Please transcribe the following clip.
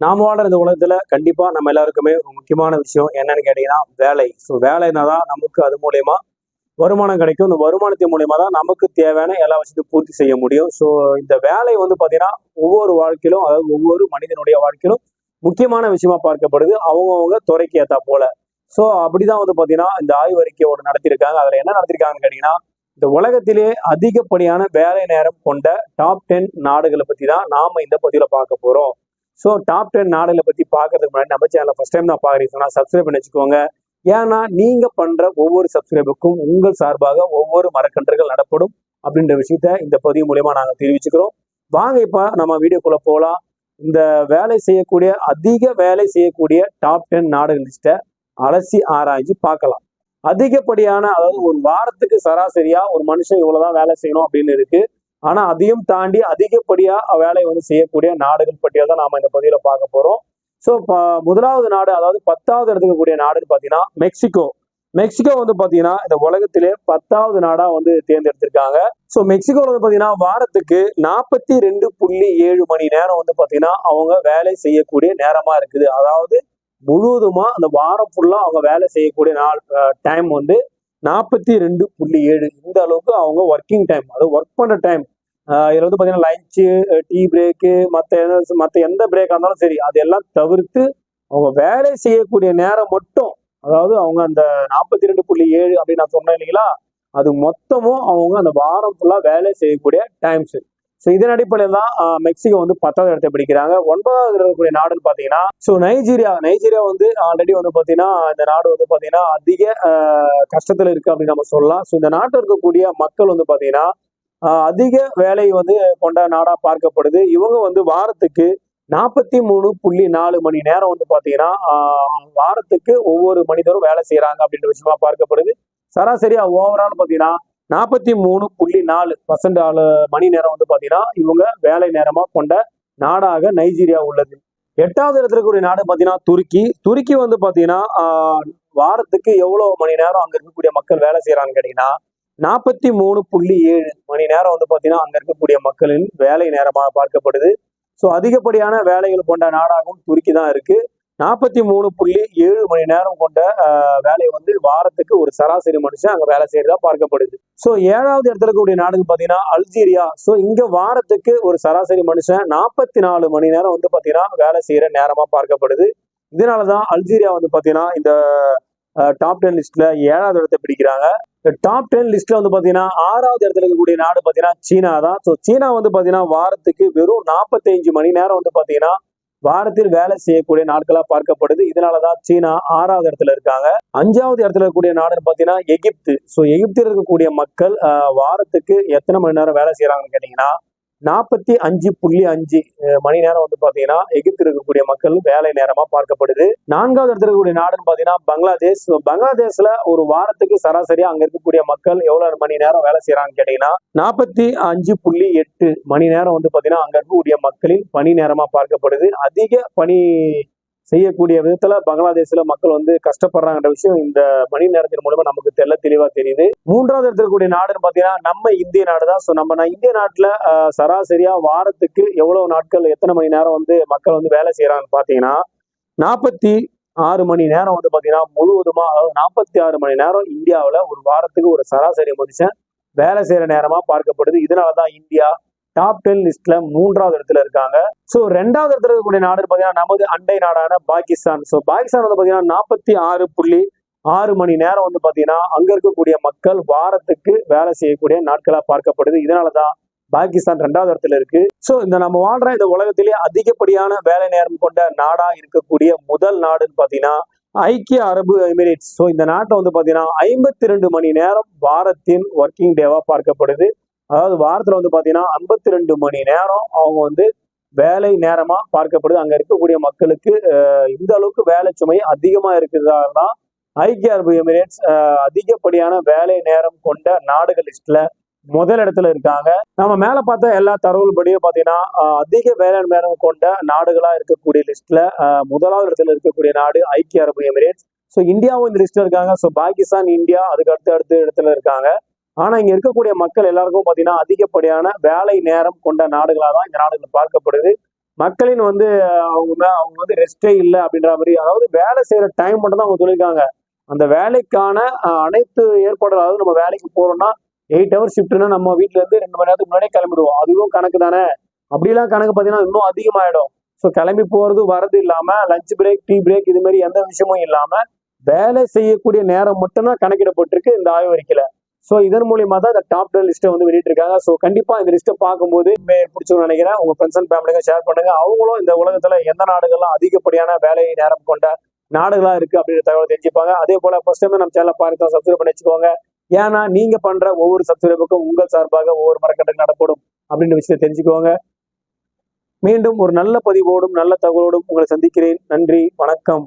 நாம வாழ்ற இந்த உலகத்துல கண்டிப்பா நம்ம எல்லாருக்குமே ஒரு முக்கியமான விஷயம் என்னன்னு கேட்டீங்கன்னா வேலை. ஸோ வேலைனா தான் நமக்கு அது மூலயமா வருமானம் கிடைக்கும். இந்த வருமானத்தின் மூலயமா தான் நமக்கு தேவையான எல்லா விஷயத்தையும் பூர்த்தி செய்ய முடியும். ஸோ இந்த வேலை வந்து பாத்தீங்கன்னா ஒவ்வொரு வாழ்க்கையிலும், அதாவது ஒவ்வொரு மனிதனுடைய வாழ்க்கையிலும் முக்கியமான விஷயமா பார்க்கப்படுது, அவங்கவுங்க துறைக்கு ஏத்தா போல. ஸோ அப்படிதான் வந்து பாத்தீங்கன்னா இந்த ஆய்வறிக்கை ஒன்று நடத்தியிருக்காங்க. அதுல என்ன நடத்திருக்காங்கன்னு கேட்டீங்கன்னா, இந்த உலகத்திலே அதிகப்படியான வேலை நேரம் கொண்ட டாப் 10 நாடுகளை பத்தி தான் நாம இந்த பதிவுல பார்க்க போறோம். ஸோ டாப் 10 நாடுகளை பத்தி பார்க்கறதுக்கு முன்னாடி நம்ம சேனலை ஃபர்ஸ்ட் டைம் தான் பாக்குறீங்கன்னா சப்ஸ்கிரைப் பண்ணி வச்சுக்கோங்க. ஏன்னா நீங்க பண்ற ஒவ்வொரு சப்ஸ்கிரைபுக்கும் உங்கள் சார்பாக ஒவ்வொரு மரக்கன்றுகள் நடப்படும் அப்படின்ற விஷயத்த இந்த பதிவு மூலயமா நாங்க தெரிவிச்சுக்கிறோம். வாங்க இப்ப நம்ம வீடியோக்குள்ள போலாம். இந்த அதிக வேலை செய்யக்கூடிய டாப் 10 நாடுகள் லிஸ்ட்டை அலசி ஆராய்ச்சி பார்க்கலாம். அதிகப்படியான, அதாவது ஒரு வாரத்துக்கு சராசரியா ஒரு மனுஷன் இவ்வளவுதான் வேலை செய்யணும் அப்படின்னு இருக்கு. ஆனா அதையும் தாண்டி அதிகப்படியா வேலை வந்து செய்யக்கூடிய நாடுகள் பட்டியல் தான் நாம இந்த பதிவுல பார்க்க போறோம். ஸோ முதலாவது நாடு, அதாவது 10வது இடத்துக்கு கூடிய நாடுன்னு பாத்தீங்கன்னா மெக்சிகோ. மெக்சிகோ வந்து பாத்தீங்கன்னா இந்த உலகத்திலே 10வது நாடா வந்து தேர்ந்தெடுத்திருக்காங்க. ஸோ மெக்சிகோல வந்து பாத்தீங்கன்னா வாரத்துக்கு 42.7 மணி நேரம் வந்து பாத்தீங்கன்னா அவங்க வேலை செய்யக்கூடிய நேரமா இருக்குது. அதாவது முழுவதுமா அந்த வாரம் ஃபுல்லா அவங்க வேலை செய்யக்கூடிய நாள் டைம் வந்து 42.7. இந்த அளவுக்கு அவங்க ஒர்க்கிங் டைம், அதாவது ஒர்க் பண்ற டைம். இதுல வந்து பாத்தீங்கன்னா லஞ்சு, டீ பிரேக்கு, மத்த எந்த பிரேக்கா இருந்தாலும் சரி அதெல்லாம் தவிர்த்து அவங்க வேலை செய்யக்கூடிய நேரம் மட்டும், அதாவது அவங்க அந்த 42.7 அப்படின்னு நான் சொன்னேன் இல்லைங்களா, அது மொத்தமும் அவங்க அந்த வாரம் ஃபுல்லா வேலை செய்யக்கூடிய டைம்ஸ். ஸோ இதன் அடிப்படையில் தான் மெக்சிகோ வந்து 10வது இடத்தை பிடிக்கிறாங்க. 9வது இருக்கக்கூடிய நாடுன்னு பாத்தீங்கன்னா நைஜீரியா வந்து ஆல்ரெடி வந்து பாத்தீங்கன்னா இந்த நாடு வந்து பாத்தீங்கன்னா அதிக கஷ்டத்துல இருக்கு அப்படின்னு நம்ம சொல்லலாம். ஸோ இந்த நாட்டில் இருக்கக்கூடிய மக்கள் வந்து பாத்தீங்கன்னா அதிக வேலை வந்து கொண்ட நாடா பார்க்கப்படுது. இவங்க வந்து வாரத்துக்கு 43.4 மணி நேரம் வந்து பாத்தீங்கன்னா வாரத்துக்கு ஒவ்வொரு மனிதரும் வேலை செய்யறாங்க அப்படின்ற விஷயமா பார்க்கப்படுது. சராசரியா ஓவரால் பாத்தீங்கன்னா 43.4% மணி நேரம் வந்து பாத்தீங்கன்னா இவங்க வேலை நேரமா கொண்ட நாடாக நைஜீரியா உள்ளது. 8வது இடத்துல இருக்கக்கூடிய நாடு பாத்தீங்கன்னா துருக்கி வந்து பாத்தீங்கன்னா வாரத்துக்கு எவ்வளவு மணி நேரம் அங்க இருக்கக்கூடிய மக்கள் வேலை செய்யறாங்கன்னு கேட்டீங்கன்னா 43.7 மணி நேரம் வந்து பாத்தீங்கன்னா அங்க இருக்கக்கூடிய மக்களின் வேலை நேரமாக பார்க்கப்படுது. ஸோ அதிகப்படியான வேலைகள் கொண்ட நாடாகவும் துருக்கி தான் இருக்கு. 43.7 மணி நேரம் கொண்ட வேலை வந்து வாரத்துக்கு ஒரு சராசரி மனுஷன் அங்க வேலை செய்யறதா பார்க்கப்படுது. ஸோ 7வது இடத்துல இருக்கக்கூடிய நாடுன்னு பாத்தீங்கன்னா அல்ஜீரியா. ஸோ இங்க வாரத்துக்கு ஒரு சராசரி மனுஷன் 44 மணி நேரம் வந்து பாத்தீங்கன்னா வேலை செய்யற நேரமா பார்க்கப்படுது. இதனாலதான் அல்ஜீரியா வந்து பாத்தீங்கன்னா இந்த டாப் 10 லிஸ்ட்ல 7வது இடத்தை பிடிக்கிறாங்க. டாப் 10 லிஸ்ட்ல வந்து பாத்தீங்கன்னா 6வது இடத்துல இருக்கக்கூடிய நாடு பாத்தீங்கன்னா சீனா தான். ஸோ சீனா வந்து பாத்தீங்கன்னா வாரத்துக்கு வெறும் 45 மணி நேரம் வந்து பாத்தீங்கன்னா வாரத்தில் வேலை செய்யக்கூடிய நாட்களா பார்க்கப்படுது. இதனாலதான் சீனா 6வது இடத்துல இருக்காங்க. 5வது இடத்துல இருக்கக்கூடிய நாடுன்னு பாத்தீங்கன்னா எகிப்து. ஸோ எகிப்தில் இருக்கக்கூடிய மக்கள் வாரத்துக்கு எத்தனை மணி நேரம் வேலை செய்யறாங்கன்னு கேட்டீங்கன்னா 45.5 மணி நேரம் வந்து பாத்தீங்கன்னா எகிப்தில் இருக்கக்கூடிய மக்கள் வேலை நேரமா பார்க்கப்படுது. 4வது இடத்துல இருக்கக்கூடிய நாடுன்னு பாத்தீங்கன்னா பங்களாதேஷ். பங்களாதேஷ்ல ஒரு வாரத்துக்கு சராசரியா அங்க இருக்கக்கூடிய மக்கள் எவ்வளவு மணி நேரம் வேலை செய்யறாங்கன்னு கேட்டீங்கன்னா 45.8 மணி நேரம் வந்து பாத்தீங்கன்னா அங்க இருக்கக்கூடிய மக்களின் பணி நேரமா பார்க்கப்படுது. அதிக பணி செய்யக்கூடிய விதத்துல பங்களாதேஷ்ல மக்கள் வந்து கஷ்டப்படுறாங்கன்ற விஷயம் இந்த மணி நேரத்தின் மூலமா நமக்கு தெளிவா தெரியுது. 3வது இடத்துல இருக்கக்கூடிய நாடுன்னு பாத்தீங்கன்னா நம்ம இந்திய நாடு தான். ஸோ நம்ம இந்திய நாட்டுல சராசரியா வாரத்துக்கு எவ்வளவு நாட்கள் எத்தனை மணி நேரம் வந்து மக்கள் வந்து வேலை செய்யறாங்கன்னு பாத்தீங்கன்னா 46 மணி நேரம் வந்து பாத்தீங்கன்னா முழுவதுமா, அதாவது 46 மணி நேரம் இந்தியாவில ஒரு வாரத்துக்கு ஒரு சராசரி மனுஷன் வேலை செய்யற நேரமா பார்க்கப்படுது. இதனாலதான் இந்தியா டாப் 10 லிஸ்ட்ல 3வது இடத்துல இருக்காங்க. ஸோ 2வது இடத்துல இருக்கக்கூடிய நாடு பாத்தீங்கன்னா நமது அண்டை நாடான பாகிஸ்தான். ஸோ பாகிஸ்தான் வந்து பாத்தீங்கன்னா 46.6 மணி நேரம் வந்து பாத்தீங்கன்னா அங்க இருக்கக்கூடிய மக்கள் வாரத்துக்கு வேலை செய்யக்கூடிய நாட்களா பார்க்கப்படுது. இதனாலதான் பாகிஸ்தான் 2வது இடத்துல இருக்கு. ஸோ இந்த நம்ம வாழ்ற இந்த உலகத்திலேயே அதிகப்படியான வேலை நேரம் கொண்ட நாடா இருக்கக்கூடிய முதல் நாடுன்னு பாத்தீங்கன்னா ஐக்கிய அரபு எமிரேட்ஸ். ஸோ இந்த நாட்டை வந்து பாத்தீங்கன்னா 52 மணி நேரம் வாரத்தின் ஒர்க்கிங் டேவா பார்க்கப்படுது. அதாவது வாரத்துல வந்து பாத்தீங்கன்னா 52 மணி நேரம் அவங்க வந்து வேலை நேரமா பார்க்கப்படுது. அங்க இருக்கக்கூடிய மக்களுக்கு இந்த அளவுக்கு வேலை சுமை அதிகமா இருக்கிறதால தான் ஐக்கிய அரபு எமிரேட்ஸ் அதிகப்படியான வேலை நேரம் கொண்ட நாடுகள் லிஸ்ட்ல முதல் இடத்துல இருக்காங்க. நம்ம மேல பார்த்த எல்லா தரவுகள் படியும் பாத்தீங்கன்னா அதிக வேலை நேரம் கொண்ட நாடுகளா இருக்கக்கூடிய லிஸ்ட்ல முதலாவது இடத்துல இருக்கக்கூடிய நாடு ஐக்கிய அரபு எமிரேட்ஸ். ஸோ இந்தியாவும் இந்த லிஸ்ட்ல இருக்காங்க. ஸோ பாகிஸ்தான், இந்தியா அதுக்கு அடுத்த இடத்துல இருக்காங்க. ஆனா இங்க இருக்கக்கூடிய மக்கள் எல்லாருக்கும் பாத்தீங்கன்னா அதிகப்படியான வேலை நேரம் கொண்ட நாடுகளா தான் இந்த நாடுகள் பார்க்கப்படுது. மக்களின் வந்து அவங்க வந்து ரெஸ்டே இல்லை அப்படின்ற மாதிரி, அதாவது வேலை செய்யற டைம் மட்டும் தான் அவங்க சொல்லியிருக்காங்க. அந்த வேலைக்கான அனைத்து ஏற்பாடுகள், அதாவது நம்ம வேலைக்கு போறோம்னா 8 ஹவர் ஷிஃப்ட்னா நம்ம வீட்ல இருந்து 2 மணி நேரத்துக்கு முன்னாடியே கிளம்பிடுவோம். அதுவும் கணக்கு தானே. அப்படிலாம் கணக்கு பார்த்தீங்கன்னா இன்னும் அதிகமாயிடும். ஸோ கிளம்பி போறது வரது இல்லாம லஞ்ச் பிரேக், டீ பிரேக் இது மாதிரி எந்த விஷயமும் இல்லாம வேலை செய்யக்கூடிய நேரம் மட்டும்தான் கணக்கிடப்பட்டிருக்கு இந்த ஆய்வறிக்கையில. ஸோ இதன் மூலியமா தான் இந்த டாப் 10 லிஸ்ட்டை வந்து வெளியிட்டிருக்காங்க. ஸோ கண்டிப்பா இந்த லிஸ்ட்டை பார்க்கும்போது பிடிச்சுன்னு நினைக்கிறேன். உங்க ஃப்ரெண்ட்ஸ் அண்ட் ஃபேமிலிக்கு ஷேர் பண்ணுங்க. அவங்களும் இந்த உலகத்துல எந்த நாடுகள்லாம் அதிகப்படியான வேலை நேரம் கொண்ட நாடுகளா இருக்கு அப்படின்ற தகவலை தெரிஞ்சுப்பாங்க. அதே போல ஃபர்ஸ்ட் டைம் நம்ம சேனலை பாருங்க, சப்ஸ்கிரைப் பண்ணி வச்சுக்கோங்க. ஏன்னா நீங்க பண்ற ஒவ்வொரு சப்ஸ்கிரைபுக்கும் உங்கள் சார்பாக ஒவ்வொரு மரக்கட்டை நடப்படும் அப்படின்ற விஷயத்தை தெரிஞ்சுக்கோங்க. மீண்டும் ஒரு நல்ல பதிவோடும் நல்ல தகவலோடும் உங்களை சந்திக்கிறேன். நன்றி, வணக்கம்.